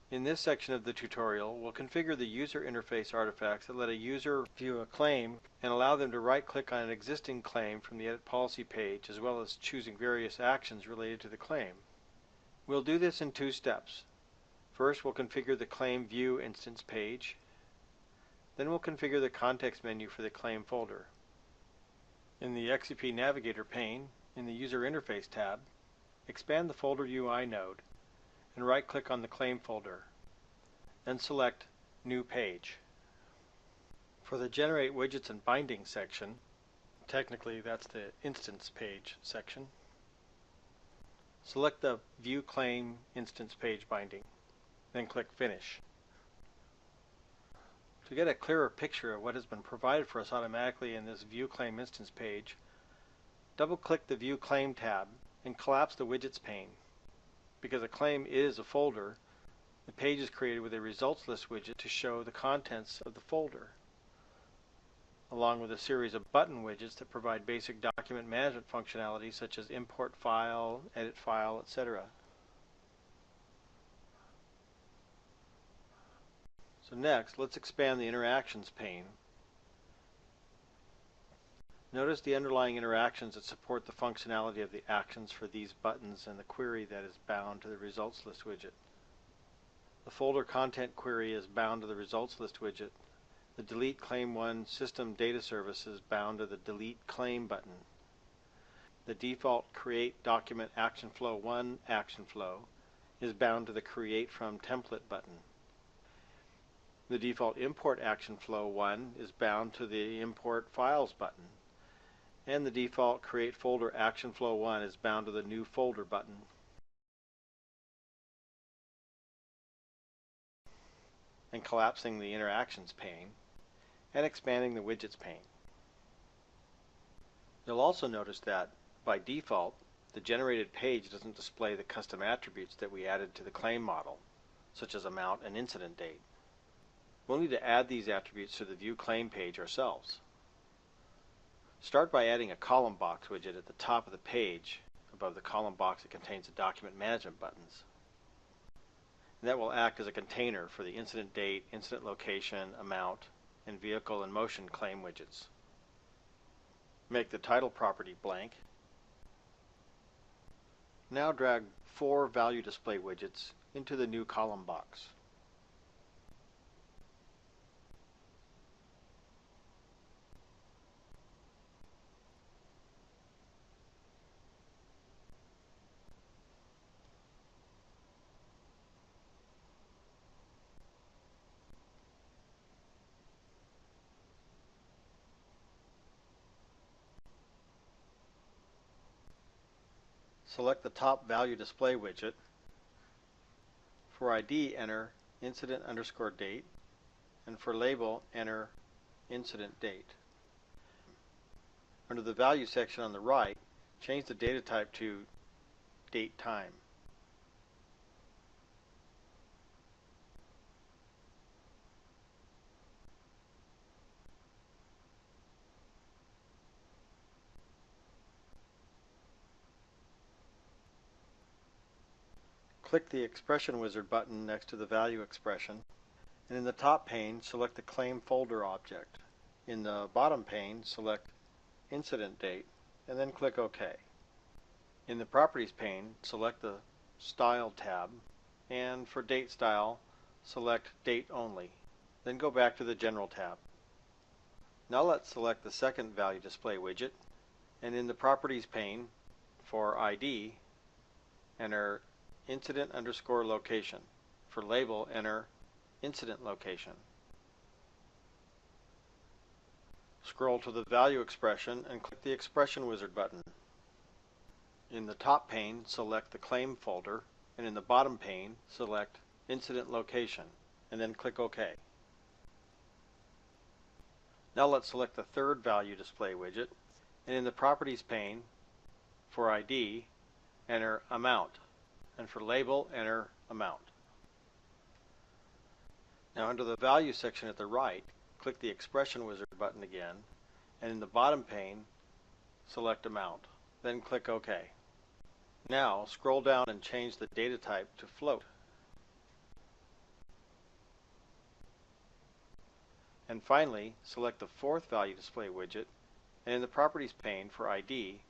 In this section of the tutorial, we'll configure the user interface artifacts that let a user view a claim and allow them to right-click on an existing claim from the Edit Policy page, as well as choosing various actions related to the claim. We'll do this in two steps. First, we'll configure the Claim View instance page. Then we'll configure the context menu for the claim folder. In the xCP Navigator pane, in the User Interface tab, expand the Folder UI node and right-click on the claim folder. Then select New Page. For the Generate Widgets and Bindings section, technically that's the Instance Page section, select the View Claim Instance Page Binding, then click Finish. To get a clearer picture of what has been provided for us automatically in this View Claim Instance page, double-click the View Claim tab and collapse the Widgets pane. Because a claim is a folder, the page is created with a results list widget to show the contents of the folder, along with a series of button widgets that provide basic document management functionality such as import file, edit file, etc. So next, let's expand the Interactions pane. Notice the underlying interactions that support the functionality of the actions for these buttons and the query that is bound to the results list widget. The folder content query is bound to the results list widget. The Delete Claim 1 System Data Service is bound to the Delete Claim button. The default Create Document Action Flow 1 action flow is bound to the Create From Template button. The default Import Action Flow 1 is bound to the Import Files button. And the default Create Folder Action Flow 1 is bound to the New Folder button. And collapsing the Interactions pane and expanding the Widgets pane. You'll also notice that, by default, the generated page doesn't display the custom attributes that we added to the claim model, such as amount and incident date. We'll need to add these attributes to the View Claim page ourselves. Start by adding a column box widget at the top of the page above the column box that contains the document management buttons. And that will act as a container for the incident date, incident location, amount, and vehicle and motion claim widgets. Make the title property blank. Now drag 4 value display widgets into the new column box. Select the top value display widget. For ID, enter incident underscore date, and for label, enter incident date. Under the value section on the right, change the data type to date time. Click the Expression Wizard button next to the value expression, and in the top pane, select the Claim Folder object. In the bottom pane, select Incident Date, and then click OK. In the Properties pane, select the Style tab, and for Date Style, select Date Only. Then go back to the General tab. Now let's select the second value display widget, and in the Properties pane, for ID, enter incident underscore location. For label, enter incident location. Scroll to the value expression and click the Expression Wizard button. In the top pane, select the Claim folder, and in the bottom pane, select Incident Location, and then click OK. Now let's select the third value display widget, and in the Properties pane, for ID, enter Amount, and for label, enter amount. Now under the value section at the right, click the Expression Wizard button again, and in the bottom pane, select amount, then click OK. Now scroll down and change the data type to float. And finally, select the fourth value display widget, and in the Properties pane for ID,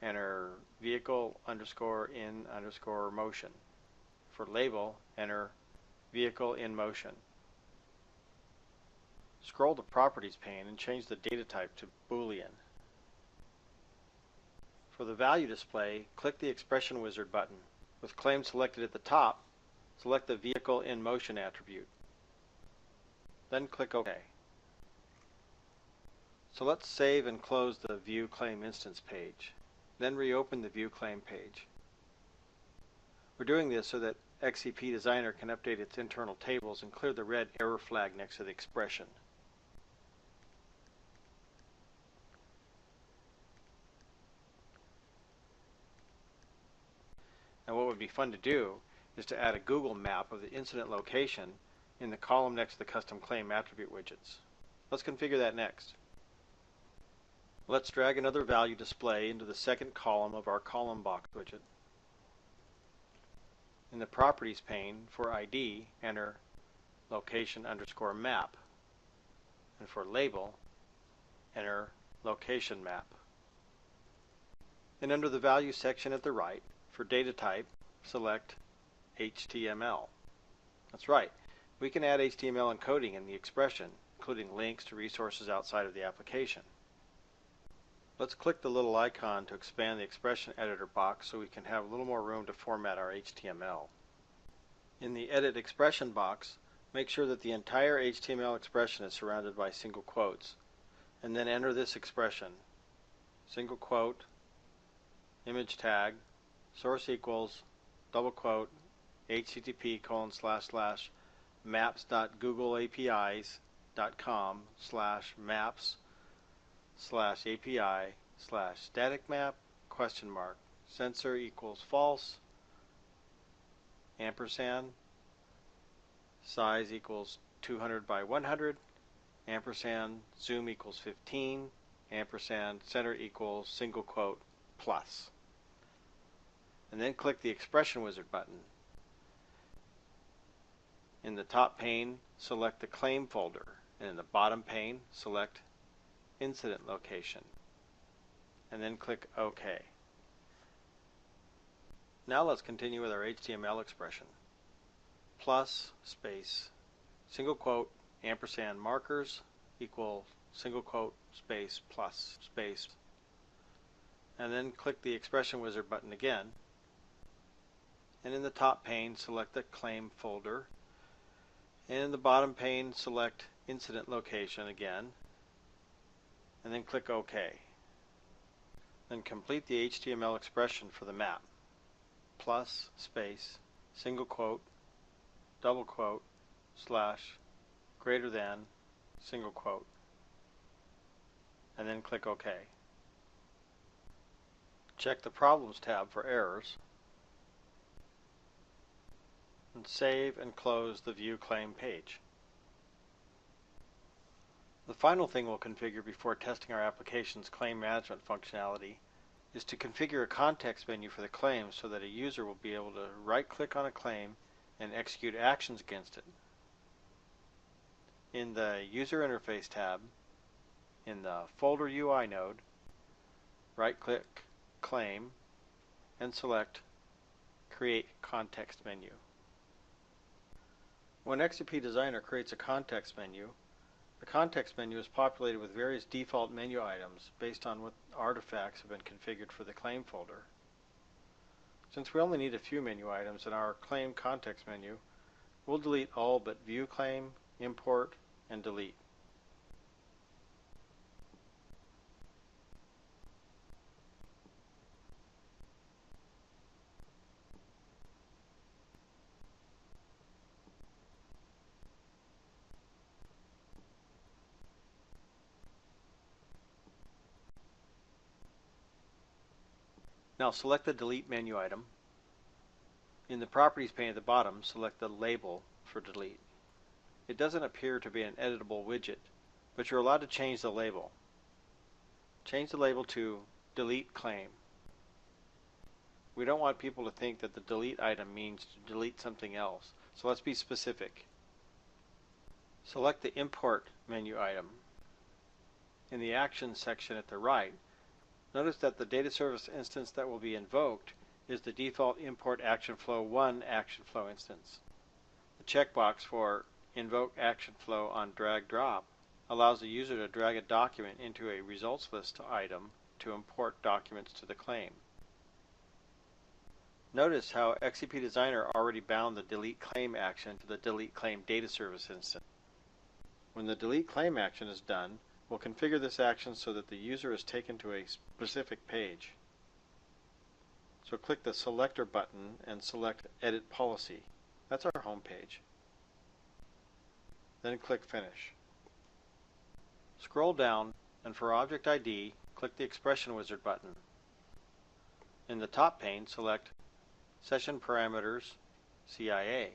enter vehicle underscore in underscore motion. For label, enter vehicle in motion. Scroll the Properties pane and change the data type to Boolean. For the value display, click the Expression Wizard button. With claim selected at the top, select the Vehicle in Motion attribute. Then click OK. So let's save and close the View Claim Instance page. Then reopen the View Claim page. We're doing this so that xCP Designer can update its internal tables and clear the red error flag next to the expression. Now what would be fun to do is to add a Google map of the incident location in the column next to the custom claim attribute widgets. Let's configure that next. Let's drag another value display into the second column of our column box widget. In the Properties pane for ID, enter location underscore map. And for label, enter location map. And under the value section at the right, for data type, select HTML. That's right, we can add HTML encoding in the expression, including links to resources outside of the application. Let's click the little icon to expand the expression editor box so we can have a little more room to format our HTML. In the Edit Expression box, make sure that the entire HTML expression is surrounded by single quotes, and then enter this expression, single quote, image tag, source equals, double quote, http://maps.googleapis.com/maps/API/static map ? Sensor equals false, ampersand, size equals 200 by 100, ampersand, zoom equals 15, ampersand, center equals single quote plus. And then click the Expression Wizard button. In the top pane, select the Claim folder, and in the bottom pane, select Incident Location, and then click OK. Now let's continue with our HTML expression. Plus, space, single quote, ampersand markers equal single quote, space, plus, space. And then click the Expression Wizard button again. And in the top pane, select the Claim folder. And in the bottom pane, select Incident Location again. And then click OK. Then complete the HTML expression for the map. Plus, space, single quote, double quote, slash, greater than, single quote. And then click OK. Check the Problems tab for errors. And save and close the View Claim page. The final thing we'll configure before testing our application's claim management functionality is to configure a context menu for the claim so that a user will be able to right-click on a claim and execute actions against it. In the User Interface tab, in the Folder UI node, right-click Claim and select Create Context Menu. When xCP Designer creates a context menu, the context menu is populated with various default menu items based on what artifacts have been configured for the claim folder. Since we only need a few menu items in our claim context menu, we'll delete all but View Claim, Import, and Delete. Now select the Delete menu item. In the Properties pane at the bottom, select the label for delete. It doesn't appear to be an editable widget, but you're allowed to change the label. Change the label to Delete Claim. We don't want people to think that the delete item means to delete something else, so let's be specific. Select the Import menu item. In the Actions section at the right, notice that the data service instance that will be invoked is the default Import Action Flow 1 Action Flow instance. The checkbox for Invoke Action Flow on Drag Drop allows the user to drag a document into a results list item to import documents to the claim. Notice how xCP Designer already bound the delete claim action to the delete claim data service instance. When the delete claim action is done, we'll configure this action so that the user is taken to a specific page. So click the Selector button and select Edit Policy. That's our home page. Then click Finish. Scroll down, and for Object ID, click the Expression Wizard button. In the top pane, select Session Parameters CIA.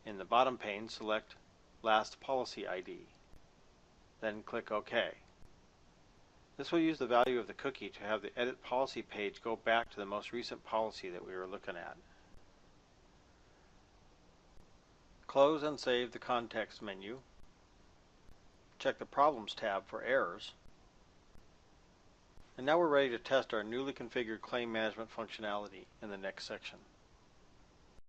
In the bottom pane, select Last Policy ID. Then click OK. This will use the value of the cookie to have the Edit Policy page go back to the most recent policy that we were looking at. Close and save the Context menu. Check the Problems tab for errors. And now we're ready to test our newly configured claim management functionality in the next section.